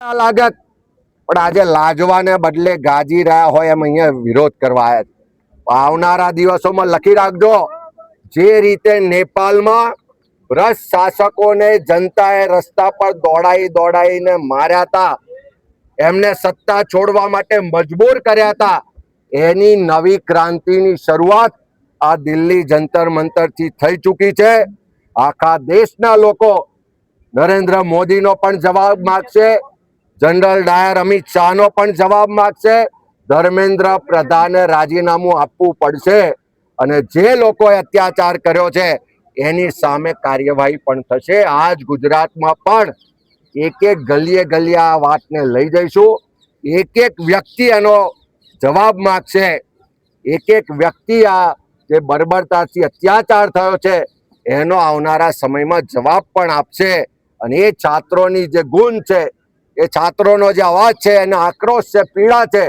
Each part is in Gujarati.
લાગે પણ આજે લાજવાને બદલે ગાજી રહ્યા હોય એમ અહીંયા વિરોધ કરવા આવ્યા છે। આવનારા દિવસોમાં લખી રાખજો, જે રીતે નેપાળમાં ભ્રષ્ટ શાસકોને જનતાએ રસ્તા પર દોડાઈને માર્યા હતા, એમને સત્તા છોડવા માટે મજબૂર કર્યા હતા, એની નવી ક્રાંતિની શરૂઆત આ દિલ્હી જંતર મંતરથી થઈ ચૂકી છે। આખા દેશના લોકો નરેન્દ્ર મોદીનો પણ જવાબ માંગશે, જનરલ ડાયર અમિત શાહનો પણ જવાબ માંગશે, ધર્મેન્દ્ર પ્રધાને રાજીનામું આપવું પડશે અને જે લોકોએ અત્યાચાર કર્યો છે એની સામે કાર્યવાહી પણ થશે। આજ ગુજરાતમાં પણ એક એક ગલીએ ગલીએ આ વાતને લઈ જઈશું, એક એક વ્યક્તિ એનો જવાબ માંગશે, એક એક વ્યક્તિ આ જે બર્બરતાથી અત્યાચાર થયો છે એનો આવનારા સમયમાં જવાબ પણ આપશે। અને એ છાત્રોની જે ગુણ છે, એ છાત્રોનો જે અવાજ છે, એનો આક્રોશ છે, પીડા છે,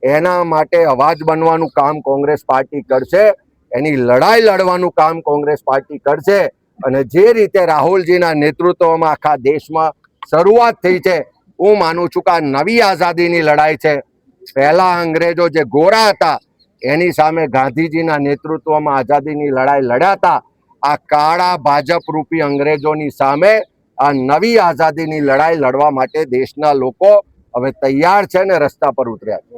એના માટે અવાજ બનવાનું કામ કોંગ્રેસ પાર્ટી કરશે, એની લડાઈ લડવાનું કામ કોંગ્રેસ પાર્ટી કરશે। અને જે રીતે રાહુલજીના નેતૃત્વમાં આખા દેશમાં શરૂઆત થઈ છે, હું માનું છું કે આ નવી આઝાદીની લડાઈ છે। પહેલા અંગ્રેજો જે ગોરા હતા એની સામે ગાંધીજીના નેતૃત્વમાં આઝાદીની લડાઈ લડ્યા હતા, આ કાળા ભાજપ રૂપી અંગ્રેજોની સામે આ નવી આઝાદીની લડાઈ લડવા માટે દેશના લોકો હવે તૈયાર છે ને રસ્તા પર ઉતર્યા છે।